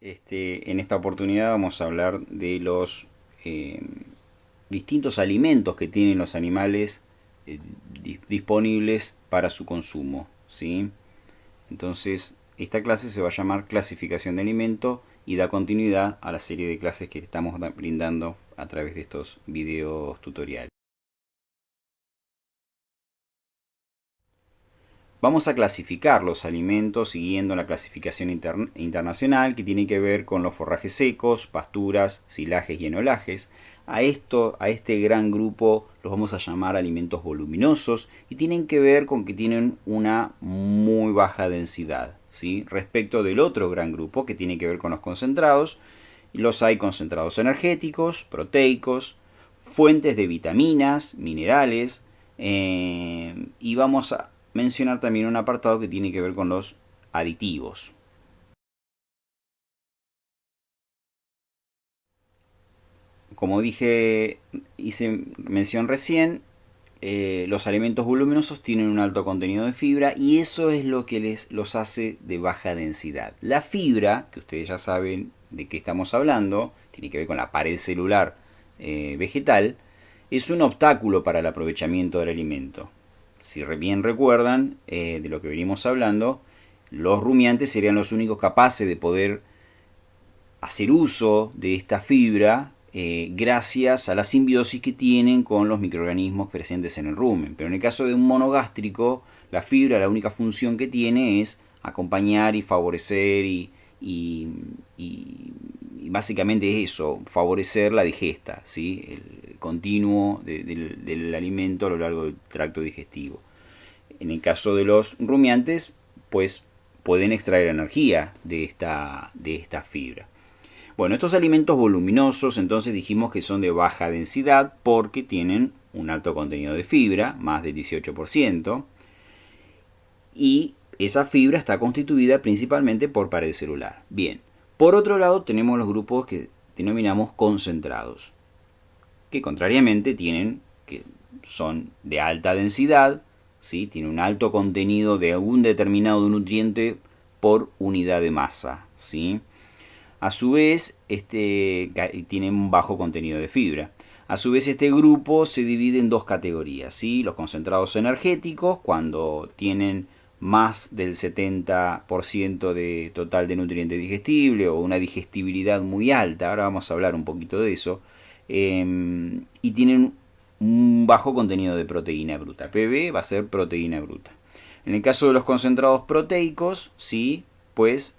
En esta oportunidad vamos a hablar de los eh, distintos alimentos que tienen los animales disponibles para su consumo, ¿sí? Entonces, esta clase se va a llamar clasificación de alimentos y da continuidad a la serie de clases que estamos brindando a través de estos videos tutoriales. Vamos a clasificar los alimentos siguiendo la clasificación internacional que tiene que ver con los forrajes secos, pasturas, silajes y enolajes. A este gran grupo los vamos a llamar alimentos voluminosos y tienen que ver con que tienen una muy baja densidad, ¿sí? Respecto del otro gran grupo que tiene que ver con los concentrados. Los hay concentrados energéticos, proteicos, fuentes de vitaminas, minerales, y vamos a mencionar también un apartado que tiene que ver con los aditivos. Como hice mención recién, los alimentos voluminosos tienen un alto contenido de fibra y eso es lo que los hace de baja densidad. La fibra, que ustedes ya saben de qué estamos hablando, tiene que ver con la pared celular vegetal, es un obstáculo para el aprovechamiento del alimento. Si bien recuerdan de lo que venimos hablando, los rumiantes serían los únicos capaces de poder hacer uso de esta fibra gracias a la simbiosis que tienen con los microorganismos presentes en el rumen. Pero en el caso de un monogástrico, la fibra, la única función que tiene es acompañar y favorecer y básicamente es eso, favorecer la digesta, ¿sí? El continuo del alimento a lo largo del tracto digestivo. En el caso de los rumiantes, pues pueden extraer energía de esta fibra. Bueno, estos alimentos voluminosos entonces dijimos que son de baja densidad porque tienen un alto contenido de fibra, más del 18%, y esa fibra está constituida principalmente por pared celular. Bien, por otro lado tenemos los grupos que denominamos concentrados, que contrariamente son de alta densidad, ¿sí? Tienen un alto contenido de algún determinado nutriente por unidad de masa, ¿sí? A su vez, tienen un bajo contenido de fibra. A su vez, este grupo se divide en dos categorías, ¿sí? Los concentrados energéticos, cuando tienen más del 70% de total de nutrientes digestibles o una digestibilidad muy alta, ahora vamos a hablar un poquito de eso, y tienen un bajo contenido de proteína bruta. PB va a ser proteína bruta. En el caso de los concentrados proteicos, sí, pues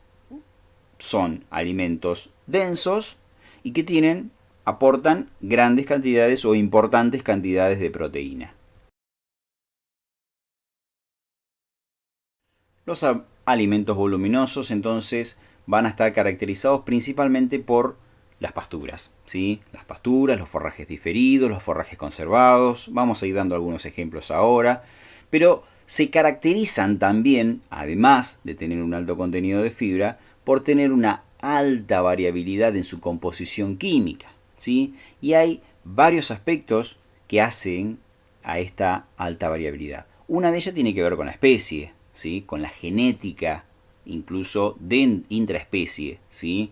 son alimentos densos y que aportan grandes cantidades o importantes cantidades de proteína. Los alimentos voluminosos entonces van a estar caracterizados principalmente por las pasturas, ¿sí? Las pasturas, los forrajes diferidos, los forrajes conservados, vamos a ir dando algunos ejemplos ahora, pero se caracterizan también, además de tener un alto contenido de fibra, por tener una alta variabilidad en su composición química, ¿sí? Y hay varios aspectos que hacen a esta alta variabilidad. Una de ellas tiene que ver con la especie, ¿sí? Con la genética, incluso de intraespecie, ¿sí?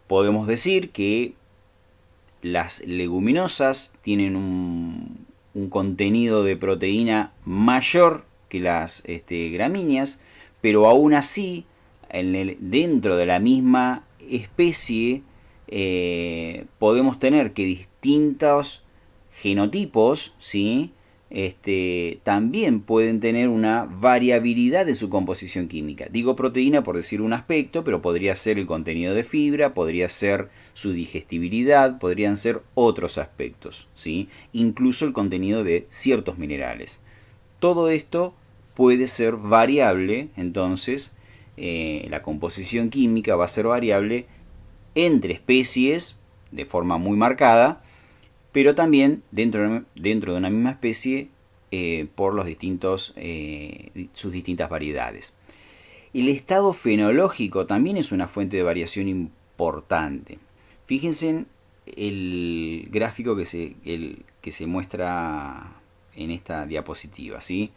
Podemos decir que las leguminosas tienen un contenido de proteína mayor que las gramíneas, pero aún así, dentro de la misma especie, podemos tener que distintos genotipos, ¿sí? También pueden tener una variabilidad de su composición química. Digo proteína por decir un aspecto, pero podría ser el contenido de fibra, podría ser su digestibilidad, podrían ser otros aspectos, ¿sí? Incluso el contenido de ciertos minerales. Todo esto puede ser variable, entonces la composición química va a ser variable entre especies de forma muy marcada, pero también dentro de una misma especie por sus distintas variedades. El estado fenológico también es una fuente de variación importante. Fíjense en el gráfico que se muestra en esta diapositiva, ¿sí?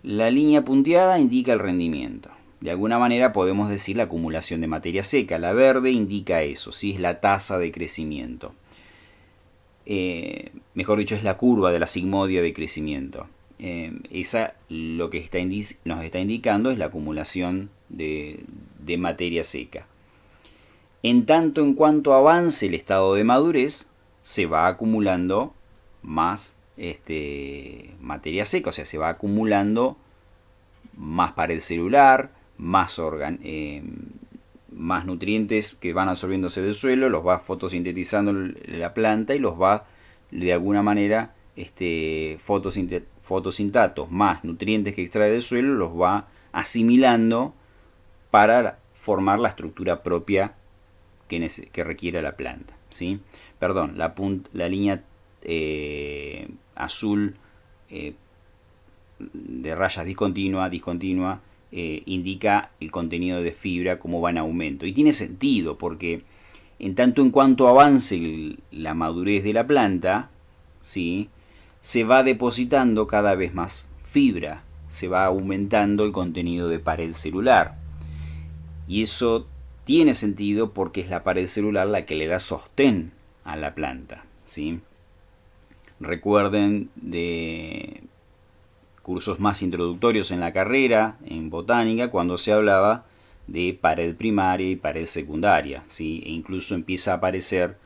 La línea punteada indica el rendimiento. De alguna manera podemos decir la acumulación de materia seca. La verde indica eso, ¿sí? Es la tasa de crecimiento. Mejor dicho, es la curva de la sigmodia de crecimiento. Esa lo que nos está indicando es la acumulación de materia seca. En tanto en cuanto avance el estado de madurez, se va acumulando más materia seca, o sea, se va acumulando más pared celular, más nutrientes que van absorbiéndose del suelo, los va fotosintetizando la planta y los va de alguna manera fotosintatos más nutrientes que extrae del suelo los va asimilando para formar la estructura propia que requiere la planta, ¿sí? Perdón, la línea azul de rayas discontinua indica el contenido de fibra como va en aumento. Y tiene sentido porque en tanto en cuanto avance la madurez de la planta, ¿sí?, se va depositando cada vez más fibra, se va aumentando el contenido de pared celular. Y eso tiene sentido porque es la pared celular la que le da sostén a la planta, ¿sí? Recuerden de cursos más introductorios en la carrera, en botánica, cuando se hablaba de pared primaria y pared secundaria, ¿sí? E incluso empieza a aparecer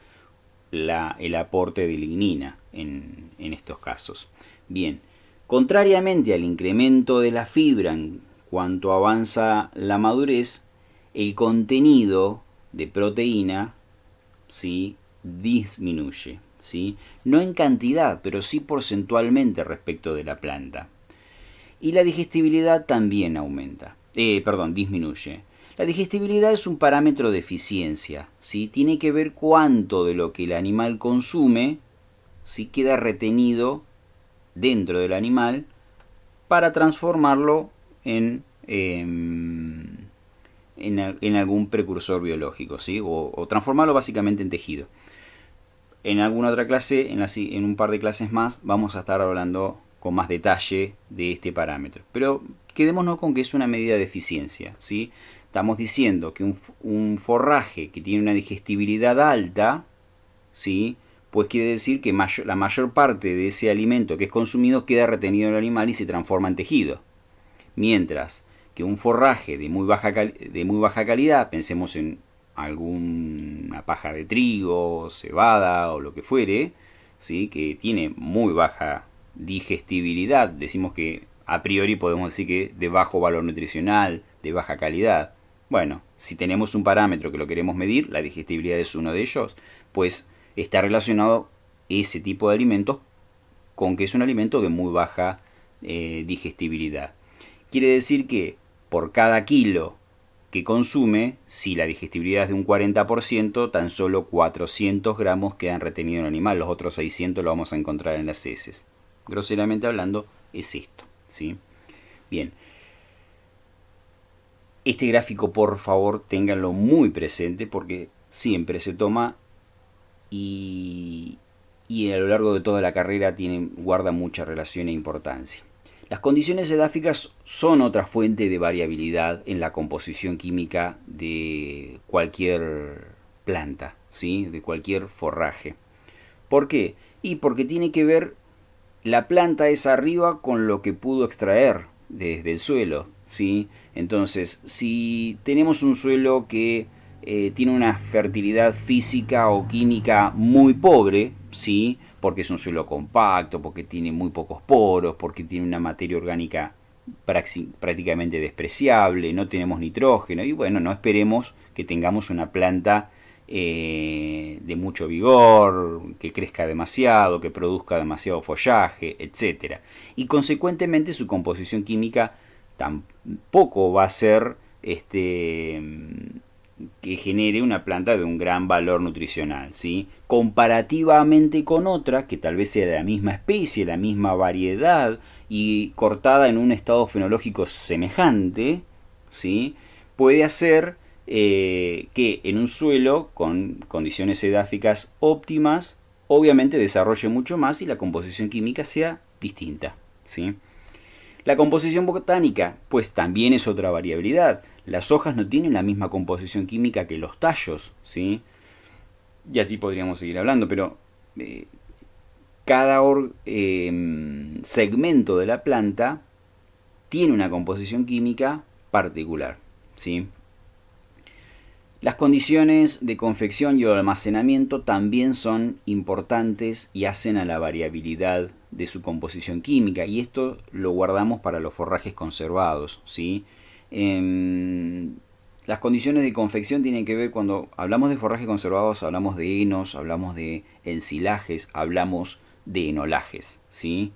el aporte de lignina en estos casos. Bien, contrariamente al incremento de la fibra en cuanto avanza la madurez, el contenido de proteína, ¿sí?, disminuye, ¿sí? No en cantidad, pero sí porcentualmente respecto de la planta. Y la digestibilidad también disminuye. La digestibilidad es un parámetro de eficiencia, ¿sí? Tiene que ver cuánto de lo que el animal consume, ¿sí?, queda retenido dentro del animal para transformarlo en algún precursor biológico, ¿sí? O transformarlo básicamente en tejido. En alguna otra clase, en un par de clases más, vamos a estar hablando con más detalle de este parámetro. Pero quedémonos con que es una medida de eficiencia, ¿sí? Estamos diciendo que un forraje que tiene una digestibilidad alta, ¿sí?, pues quiere decir que la mayor parte de ese alimento que es consumido queda retenido en el animal y se transforma en tejido. Mientras que un forraje de muy baja calidad, pensemos en alguna paja de trigo, cebada o lo que fuere, ¿sí?, que tiene muy baja digestibilidad, decimos que a priori podemos decir que de bajo valor nutricional, de baja calidad. Bueno, si tenemos un parámetro que lo queremos medir, la digestibilidad es uno de ellos, pues está relacionado ese tipo de alimentos con que es un alimento de muy baja digestibilidad. Quiere decir que por cada kilo que consume, si la digestibilidad es de un 40%, tan solo 400 gramos quedan retenidos en el animal, los otros 600 lo vamos a encontrar en las heces. Groseramente hablando, es esto, ¿sí? Bien. Este gráfico, por favor, ténganlo muy presente porque siempre se toma y a lo largo de toda la carrera guarda mucha relación e importancia. Las condiciones edáficas son otra fuente de variabilidad en la composición química de cualquier planta, ¿sí?, de cualquier forraje. ¿Por qué? Y porque tiene que ver la planta es arriba con lo que pudo extraer desde el suelo, ¿sí? Entonces, si tenemos un suelo que tiene una fertilidad física o química muy pobre, ¿sí?, porque es un suelo compacto, porque tiene muy pocos poros, porque tiene una materia orgánica prácticamente despreciable, no tenemos nitrógeno, y bueno, no esperemos que tengamos una planta de mucho vigor, que crezca demasiado, que produzca demasiado follaje, etc. Y consecuentemente su composición química tampoco va a ser que genere una planta de un gran valor nutricional, ¿sí?, comparativamente con otra que tal vez sea de la misma especie, la misma variedad y cortada en un estado fenológico semejante, ¿sí?, puede hacer que en un suelo con condiciones edáficas óptimas obviamente desarrolle mucho más y la composición química sea distinta, ¿sí? La composición botánica, pues también es otra variabilidad. Las hojas no tienen la misma composición química que los tallos, ¿sí? Y así podríamos seguir hablando, pero eh, cada segmento de la planta tiene una composición química particular, ¿sí? Las condiciones de confección y almacenamiento también son importantes y hacen a la variabilidad de su composición química, y esto lo guardamos para los forrajes conservados, ¿sí? Las condiciones de confección tienen que ver, cuando hablamos de forrajes conservados, hablamos de henos, hablamos de ensilajes, hablamos de enolajes, ¿sí?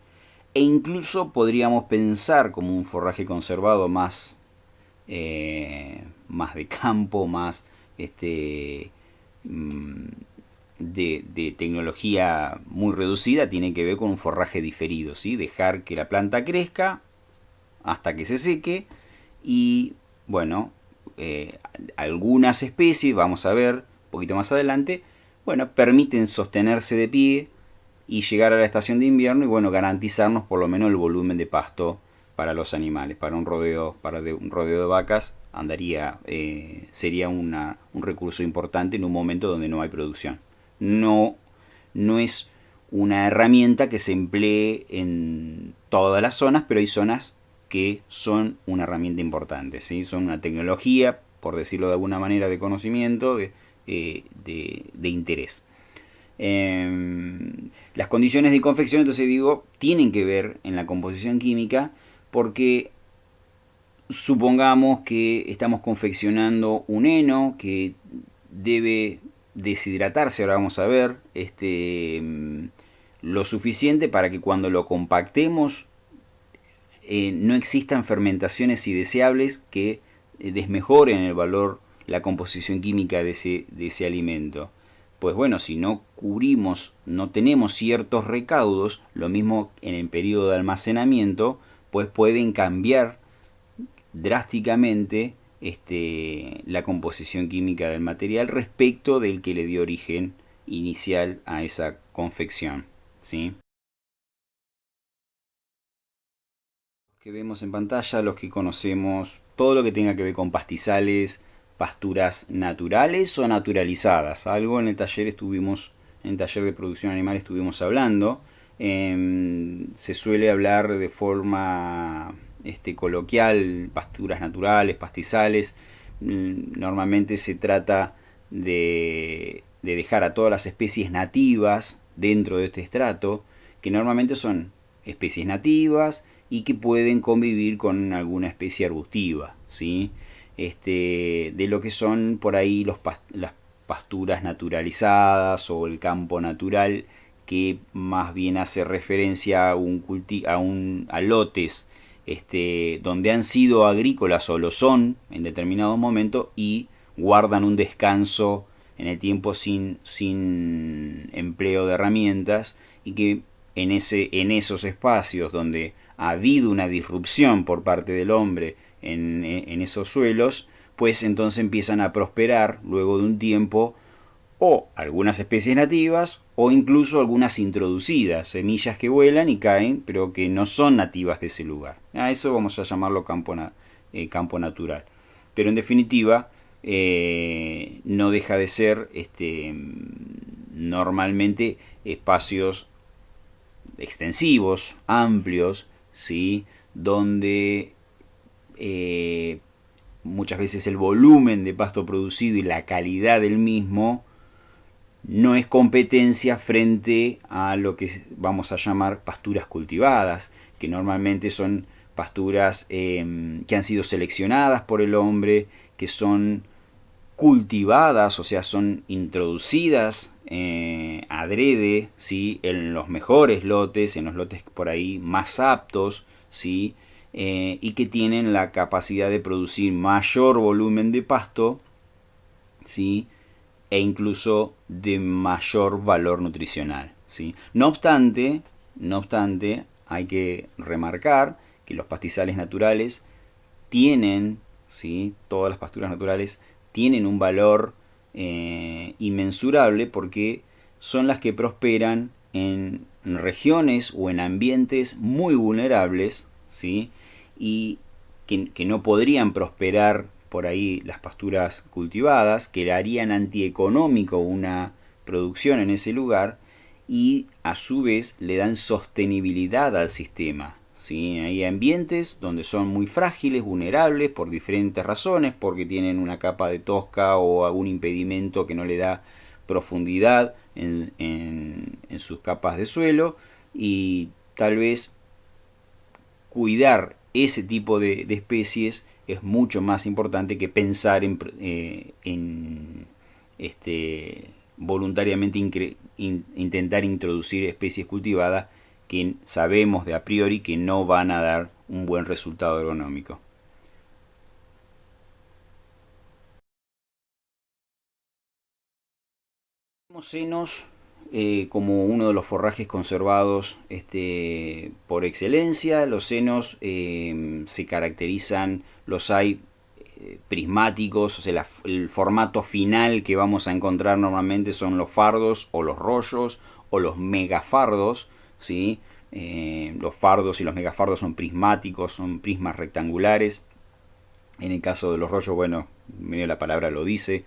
E incluso podríamos pensar como un forraje conservado más de campo, más este, mm, de tecnología muy reducida, tiene que ver con un forraje diferido, ¿sí? Dejar que la planta crezca hasta que se seque y, bueno, algunas especies, vamos a ver un poquito más adelante, bueno, permiten sostenerse de pie y llegar a la estación de invierno y, bueno, garantizarnos por lo menos el volumen de pasto para los animales. Para un rodeo de vacas sería un recurso importante en un momento donde no hay producción. No, no es una herramienta que se emplee en todas las zonas, pero hay zonas que son una herramienta importante, ¿sí? Son una tecnología, por decirlo de alguna manera, de conocimiento, de interés. Las condiciones de confección, entonces digo, tienen que ver en la composición química, porque supongamos que estamos confeccionando un heno que debe deshidratarse, ahora vamos a ver, lo suficiente para que cuando lo compactemos no existan fermentaciones indeseables que desmejoren el valor, la composición química de ese alimento. Pues bueno, si no cubrimos, no tenemos ciertos recaudos, lo mismo en el periodo de almacenamiento, pues pueden cambiar drásticamente la composición química del material respecto del que le dio origen inicial a esa confección, ¿sí? Que vemos en pantalla, los que conocemos todo lo que tenga que ver con pastizales, pasturas naturales o naturalizadas. Algo en el taller de producción animal estuvimos hablando. Se suele hablar de forma coloquial, pasturas naturales, pastizales. Normalmente se trata de dejar a todas las especies nativas dentro de este estrato, que normalmente son especies nativas y que pueden convivir con alguna especie arbustiva, ¿sí? De lo que son por ahí las pasturas naturalizadas o el campo natural, que más bien hace referencia a lotes donde han sido agrícolas o lo son en determinado momento y guardan un descanso en el tiempo sin empleo de herramientas, y que en esos espacios donde ha habido una disrupción por parte del hombre en esos suelos, pues entonces empiezan a prosperar luego de un tiempo o algunas especies nativas o incluso algunas introducidas, semillas que vuelan y caen pero que no son nativas de ese lugar. A eso vamos a llamarlo campo natural. Pero en definitiva no deja de ser normalmente espacios extensivos, amplios, ¿sí? Donde muchas veces el volumen de pasto producido y la calidad del mismo no es competencia frente a lo que vamos a llamar pasturas cultivadas, que normalmente son pasturas que han sido seleccionadas por el hombre, que son cultivadas, o sea, son introducidas adrede, ¿sí? En los mejores lotes, en los lotes por ahí más aptos, ¿sí? Y que tienen la capacidad de producir mayor volumen de pasto, ¿sí? E incluso de mayor valor nutricional, ¿sí? No obstante, hay que remarcar que los pastizales naturales tienen, ¿sí? Todas las pasturas naturales tienen un valor inmensurable, porque son las que prosperan en regiones o en ambientes muy vulnerables, ¿sí? y que no podrían prosperar por ahí las pasturas cultivadas, que le harían antieconómico una producción en ese lugar y a su vez le dan sostenibilidad al sistema. ¿Sí? Hay ambientes donde son muy frágiles, vulnerables por diferentes razones, porque tienen una capa de tosca o algún impedimento que no le da profundidad en sus capas de suelo, y tal vez cuidar ese tipo de especies es mucho más importante que pensar voluntariamente intentar introducir especies cultivadas que sabemos de a priori que no van a dar un buen resultado agronómico. Tenemos senos como uno de los forrajes conservados por excelencia. Los senos se caracterizan, los hay prismáticos, o sea, el formato final que vamos a encontrar normalmente son los fardos o los rollos o los megafardos, ¿sí? Los fardos y los megafardos son prismáticos, son prismas rectangulares. En el caso de los rollos, bueno, medio la palabra lo dice.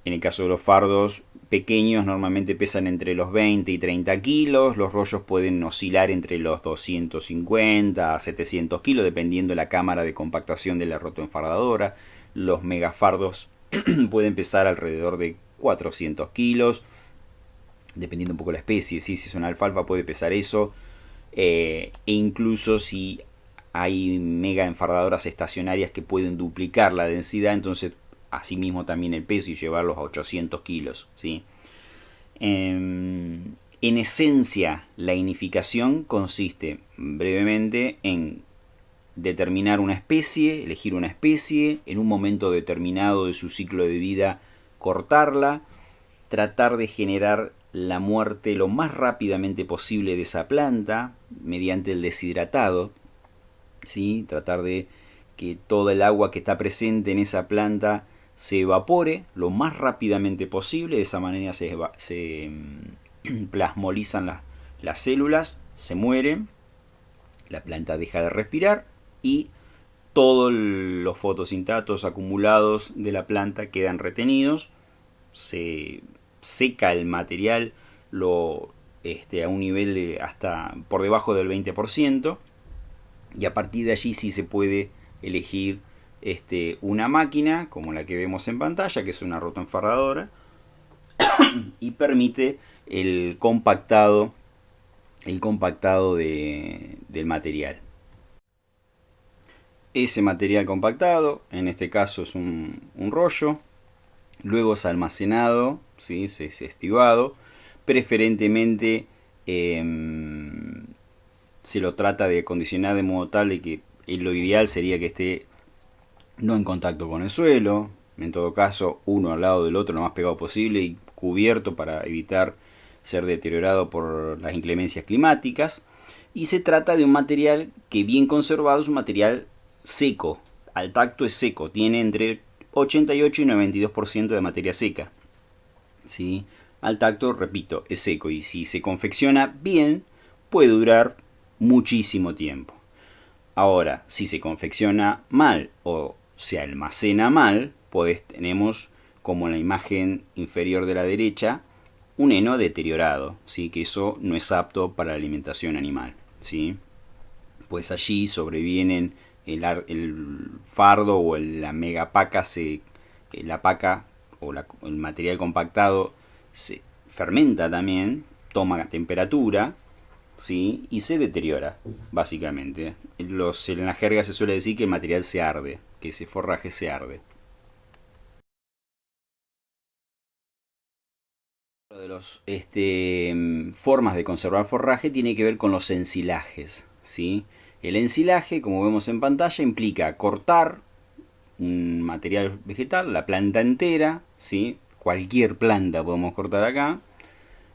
En el caso de los fardos pequeños normalmente pesan entre los 20 y 30 kilos, los rollos pueden oscilar entre los 250 a 700 kilos dependiendo de la cámara de compactación de la rotoenfardadora. Los megafardos pueden pesar alrededor de 400 kilos, dependiendo un poco de la especie. ¿Sí? Si es una alfalfa puede pesar eso, e incluso si hay mega enfardadoras estacionarias que pueden duplicar la densidad, entonces asimismo también el peso y llevarlos a 800 kilos. ¿Sí? En esencia, la inificación consiste brevemente en determinar una especie, elegir una especie, en un momento determinado de su ciclo de vida cortarla, tratar de generar la muerte lo más rápidamente posible de esa planta mediante el deshidratado, ¿sí? Tratar de que toda el agua que está presente en esa planta se evapore lo más rápidamente posible, de esa manera se plasmolizan las células, se mueren, la planta deja de respirar y todos los fotosintatos acumulados de la planta quedan retenidos, se seca el material a un nivel de hasta por debajo del 20%, y a partir de allí sí se puede elegir una máquina como la que vemos en pantalla, que es una rotoenfardadora, y permite el compactado del material. Ese material compactado, en este caso es un rollo, luego es almacenado, ¿sí? Se es estivado, preferentemente se lo trata de acondicionar de modo tal de que lo ideal sería que esté no en contacto con el suelo, en todo caso uno al lado del otro lo más pegado posible y cubierto para evitar ser deteriorado por las inclemencias climáticas. Y se trata de un material que bien conservado es un material seco, al tacto es seco, tiene entre 88 y 92% de materia seca. ¿Sí? Al tacto, repito, es seco y si se confecciona bien puede durar muchísimo tiempo. Ahora, si se confecciona mal o se almacena mal, pues tenemos, como en la imagen inferior de la derecha, un heno deteriorado, ¿sí? Que eso no es apto para la alimentación animal, ¿sí? Pues allí sobrevienen el fardo o la megapaca, la paca o el material compactado se fermenta también, toma temperatura, ¿sí? Y se deteriora, básicamente. En la jerga se suele decir que el material se arde, que ese forraje se arde. Una de las formas de conservar forraje tiene que ver con los ensilajes, ¿sí? El ensilaje, como vemos en pantalla, implica cortar un material vegetal, la planta entera, ¿sí? Cualquier planta podemos cortar acá.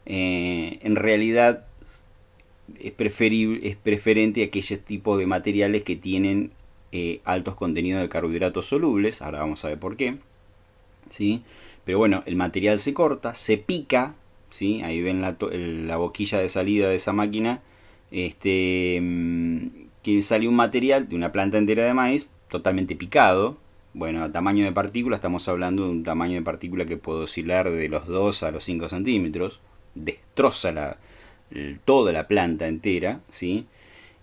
En realidad es preferente aquellos tipos de materiales que tienen altos contenidos de carbohidratos solubles. Ahora vamos a ver por qué, ¿sí? Pero bueno, el material se corta, se pica, ¿sí? Ahí ven la boquilla de salida de esa máquina, que que sale un material de una planta entera de maíz totalmente picado. Bueno, a tamaño de partícula estamos hablando de un tamaño de partícula que puede oscilar de los 2 a los 5 centímetros. Destroza toda la planta entera, ¿sí?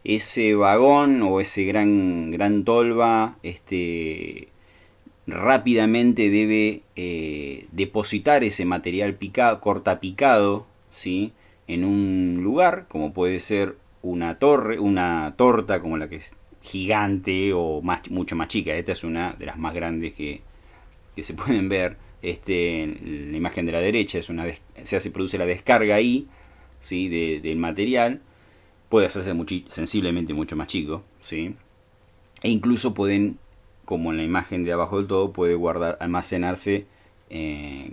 Ese vagón o ese gran tolva rápidamente debe depositar ese material picado, cortapicado, ¿sí? En un lugar, como puede ser una torta como la que es gigante o mucho más chica. Esta es una de las más grandes que se pueden ver. En la imagen de la derecha se produce la descarga ahí, ¿sí? Del material. Puede hacerse sensiblemente mucho más chico, ¿sí? E incluso pueden, como en la imagen de abajo del todo, puede almacenarse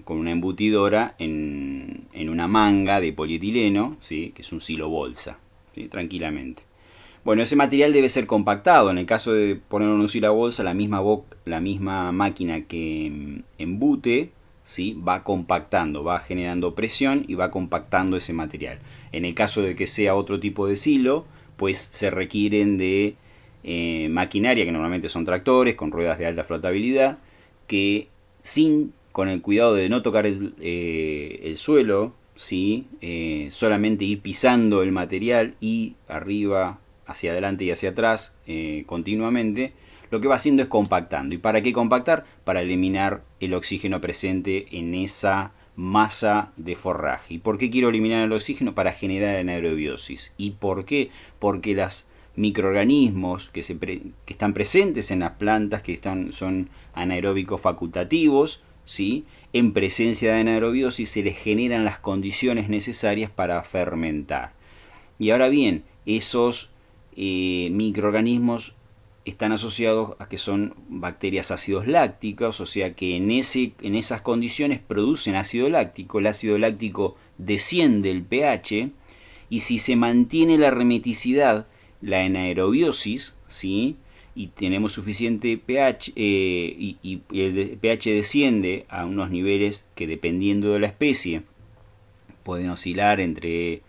con una embutidora en una manga de polietileno, ¿sí? Que es un silo bolsa, ¿sí? Tranquilamente. Bueno, ese material debe ser compactado. En el caso de ponerlo en un silo bolsa, la misma máquina que embute, ¿sí? Va compactando, va generando presión y va compactando ese material. En el caso de que sea otro tipo de silo, pues se requieren de maquinaria, que normalmente son tractores con ruedas de alta flotabilidad, que con el cuidado de no tocar el suelo, ¿sí? Solamente ir pisando el material y arriba, hacia adelante y hacia atrás continuamente, lo que va haciendo es compactando. ¿Y para qué compactar? Para eliminar el oxígeno presente en esa masa de forraje. ¿Y por qué quiero eliminar el oxígeno? Para generar anaerobiosis. ¿Y por qué? Porque los microorganismos que están presentes en las plantas, son anaeróbicos facultativos, ¿sí? En presencia de anaerobiosis se les generan las condiciones necesarias para fermentar. Y ahora bien, esos microorganismos están asociados a que son bacterias ácidos lácticos, o sea que en esas condiciones producen ácido láctico. El ácido láctico desciende el pH y si se mantiene la hermeticidad, la anaerobiosis, ¿sí? Y tenemos suficiente pH y el pH desciende a unos niveles que, dependiendo de la especie, pueden oscilar entre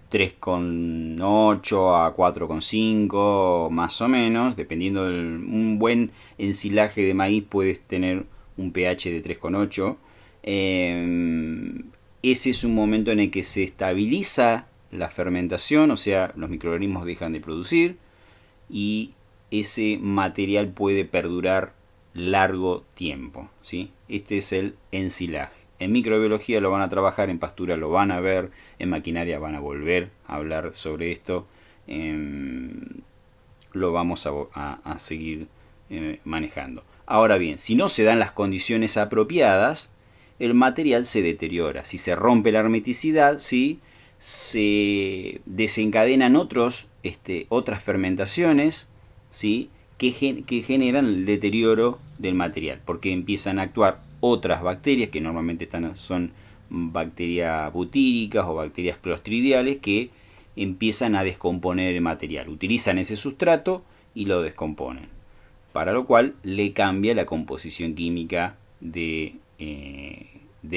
3,8 a 4,5 más o menos, dependiendo un buen ensilaje de maíz puedes tener un pH de 3,8. Ese es un momento en el que se estabiliza la fermentación, o sea, los microorganismos dejan de producir y ese material puede perdurar largo tiempo, ¿sí? Este es el ensilaje. En microbiología lo van a trabajar, en pastura lo van a ver, en maquinaria van a volver a hablar sobre esto. Lo vamos a seguir manejando. Ahora bien, si no se dan las condiciones apropiadas, el material se deteriora. Si se rompe la hermeticidad, ¿sí? Se desencadenan otras fermentaciones, ¿sí? que generan el deterioro del material, porque empiezan a actuar otras bacterias, que normalmente son bacterias butíricas o bacterias clostridiales, que empiezan a descomponer el material. Utilizan ese sustrato y lo descomponen, para lo cual le cambia la composición química del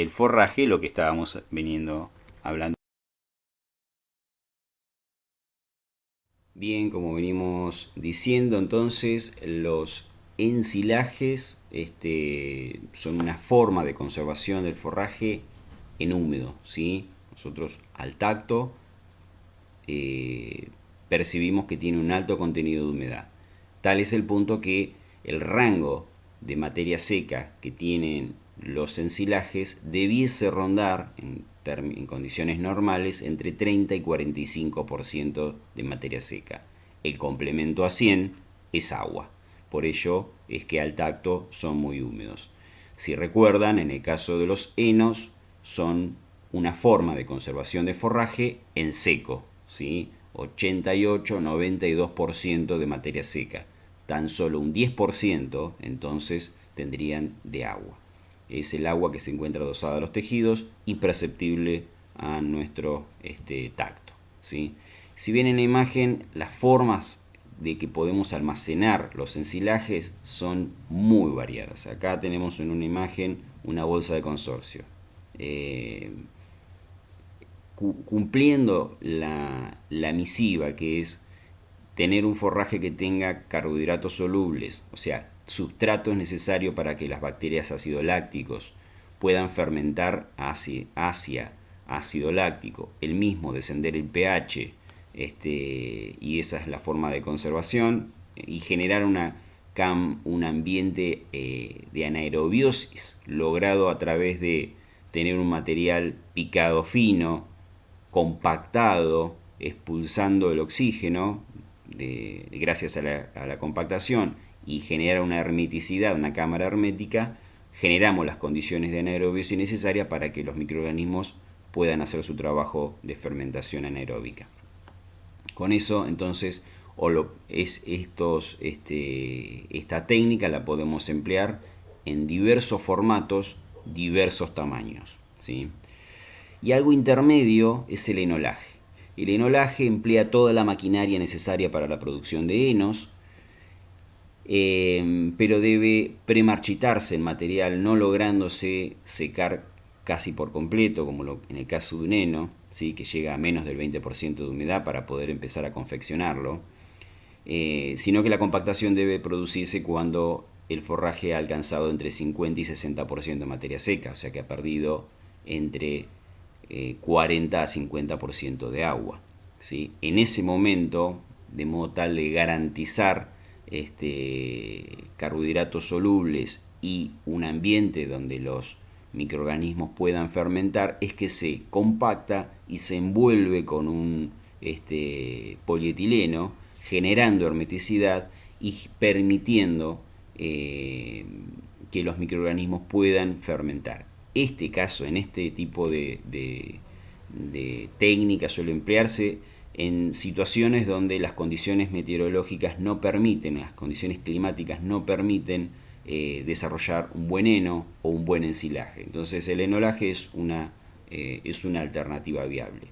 forraje, lo que estábamos veniendo hablando. Bien, como venimos diciendo, entonces los ensilajes son una forma de conservación del forraje en húmedo, ¿sí? Nosotros al tacto percibimos que tiene un alto contenido de humedad. Tal es el punto que el rango de materia seca que tienen los ensilajes debiese rondar en condiciones normales entre 30 y 45% de materia seca. El complemento a 100 es agua. Por ello es que al tacto son muy húmedos. Si recuerdan, en el caso de los henos, son una forma de conservación de forraje en seco, ¿sí? 88-92% de materia seca. Tan solo un 10% entonces tendrían de agua. Es el agua que se encuentra adosada a los tejidos y perceptible a nuestro tacto, ¿sí? Si bien en la imagen las formas de que podemos almacenar los ensilajes son muy variadas. Acá tenemos en una imagen una bolsa de consorcio. Cumpliendo la misiva, que es tener un forraje que tenga carbohidratos solubles, o sea, sustrato es necesario para que las bacterias ácido lácticos puedan fermentar hacia ácido láctico, el mismo descender el pH, y esa es la forma de conservación, y generar un ambiente de anaerobiosis logrado a través de tener un material picado fino, compactado, expulsando el oxígeno gracias a la compactación, y generar una hermeticidad, una cámara hermética, generamos las condiciones de anaerobiosis necesarias para que los microorganismos puedan hacer su trabajo de fermentación anaeróbica. Con eso, entonces, esta técnica la podemos emplear en diversos formatos, diversos tamaños, ¿sí? Y algo intermedio es el enolaje. El enolaje emplea toda la maquinaria necesaria para la producción de henos, pero debe premarchitarse el material, no lográndose secar casi por completo, como en el caso de un heno, ¿sí? Que llega a menos del 20% de humedad para poder empezar a confeccionarlo, sino que la compactación debe producirse cuando el forraje ha alcanzado entre 50 y 60% de materia seca, o sea que ha perdido entre 40 a 50% de agua, ¿sí? En ese momento, de modo tal de garantizar carbohidratos solubles y un ambiente donde los microorganismos puedan fermentar, es que se compacta y se envuelve con un polietileno, generando hermeticidad y permitiendo que los microorganismos puedan fermentar. En este tipo de técnica suele emplearse en situaciones donde las condiciones meteorológicas no permiten, las condiciones climáticas no permiten desarrollar un buen heno o un buen ensilaje. Entonces el enolaje es una alternativa viable.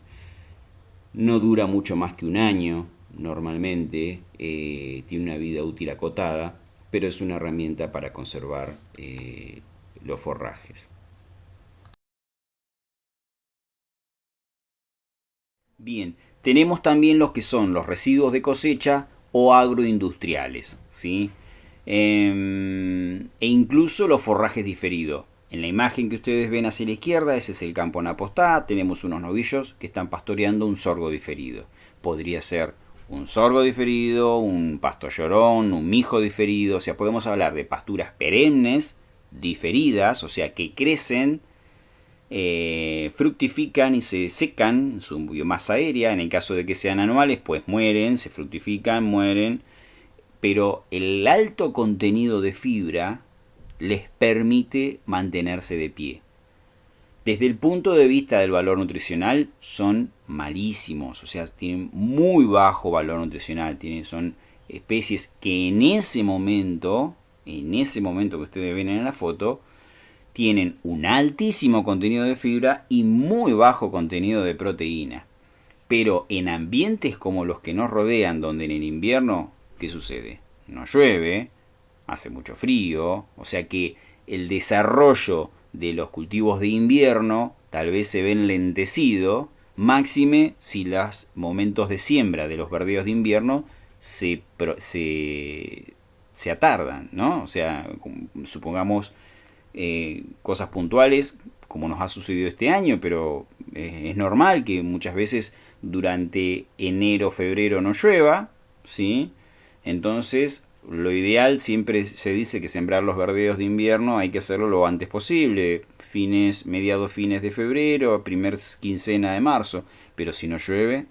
No dura mucho más que un año, normalmente, tiene una vida útil acotada, pero es una herramienta para conservar los forrajes. Bien, tenemos también los que son los residuos de cosecha o agroindustriales, ¿sí? E incluso los forrajes diferidos. En la imagen que ustedes ven hacia la izquierda, ese es el campo Napostá, tenemos unos novillos que están pastoreando un sorgo diferido. Podría ser un sorgo diferido, un pasto llorón, un mijo diferido, o sea, podemos hablar de pasturas perennes, diferidas, o sea, que crecen, fructifican y se secan en su biomasa aérea. En el caso de que sean anuales, pues mueren, se fructifican, mueren, pero el alto contenido de fibra les permite mantenerse de pie. Desde el punto de vista del valor nutricional son malísimos, o sea, tienen muy bajo valor nutricional, son especies que en ese momento que ustedes ven en la foto, tienen un altísimo contenido de fibra y muy bajo contenido de proteína. Pero en ambientes como los que nos rodean, donde en el invierno, ¿qué sucede? No llueve, hace mucho frío, o sea que el desarrollo de los cultivos de invierno tal vez se ve enlentecido, máxime si los momentos de siembra de los verdeos de invierno se atardan, ¿no? O sea, supongamos cosas puntuales, como nos ha sucedido este año, pero es normal que muchas veces durante enero, febrero no llueva, ¿sí? Entonces, lo ideal, siempre se dice que sembrar los verdeos de invierno hay que hacerlo lo antes posible, mediados fines de febrero, primer quincena de marzo, pero si no llueve,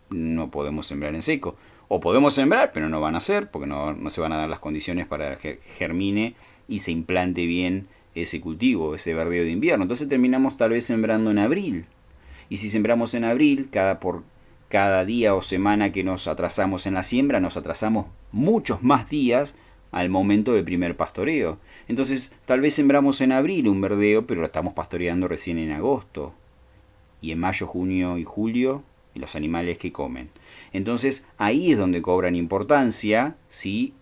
no podemos sembrar en seco. O podemos sembrar, pero no van a ser, porque no se van a dar las condiciones para que germine y se implante bien ese cultivo, ese verdeo de invierno. Entonces terminamos tal vez sembrando en abril. Y si sembramos en abril, por cada día o semana que nos atrasamos en la siembra, nos atrasamos muchos más días al momento del primer pastoreo. Entonces tal vez sembramos en abril un verdeo, pero lo estamos pastoreando recién en agosto. Y en mayo, junio y julio, los animales que comen. Entonces ahí es donde cobran importancia, ¿sí?,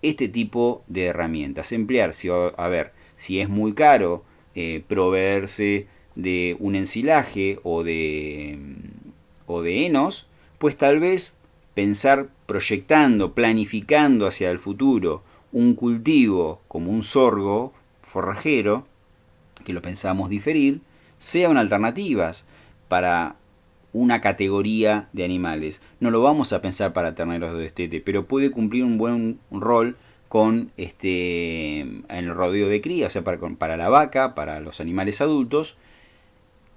este tipo de herramientas. Emplear, si es muy caro proveerse de un ensilaje o de henos, pues tal vez pensar proyectando, planificando hacia el futuro un cultivo como un sorgo forrajero, que lo pensamos diferir, sea una alternativa para una categoría de animales. No lo vamos a pensar para terneros de destete, pero puede cumplir un buen rol con en el rodeo de cría, o sea, para la vaca, para los animales adultos,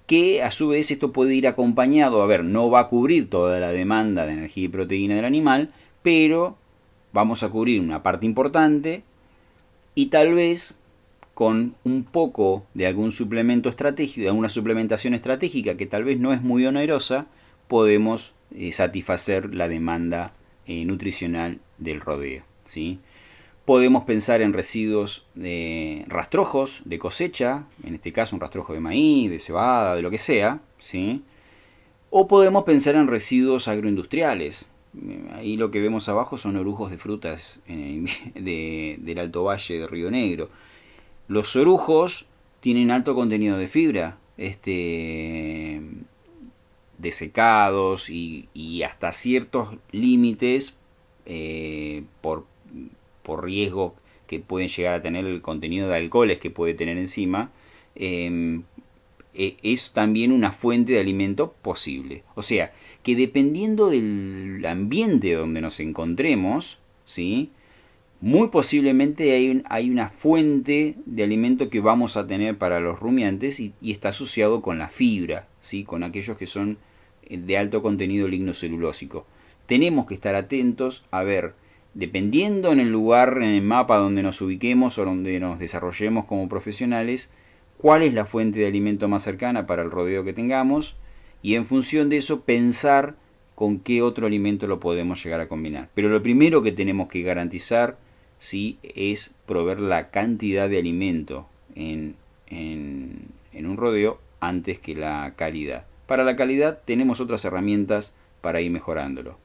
que a su vez esto puede ir acompañado, a ver, no va a cubrir toda la demanda de energía y proteína del animal, pero vamos a cubrir una parte importante y tal vez con un poco de algún suplemento estratégico, de alguna suplementación estratégica que tal vez no es muy onerosa, podemos satisfacer la demanda nutricional del rodeo, ¿sí? Podemos pensar en residuos de rastrojos de cosecha, en este caso un rastrojo de maíz, de cebada, de lo que sea, ¿sí? O podemos pensar en residuos agroindustriales. Ahí lo que vemos abajo son orujos de frutas del Alto Valle de Río Negro. Los orujos tienen alto contenido de fibra, desecados y hasta ciertos límites por riesgo que pueden llegar a tener el contenido de alcoholes que puede tener encima, es también una fuente de alimento posible. O sea, que dependiendo del ambiente donde nos encontremos, ¿sí?, muy posiblemente hay una fuente de alimento que vamos a tener para los rumiantes y está asociado con la fibra, ¿sí?, con aquellos que son de alto contenido lignocelulósico. Tenemos que estar atentos a ver, dependiendo en el lugar, en el mapa donde nos ubiquemos o donde nos desarrollemos como profesionales, cuál es la fuente de alimento más cercana para el rodeo que tengamos y en función de eso pensar con qué otro alimento lo podemos llegar a combinar. Pero lo primero que tenemos que garantizar, sí, es proveer la cantidad de alimento en un rodeo antes que la calidad. Para la calidad tenemos otras herramientas para ir mejorándolo.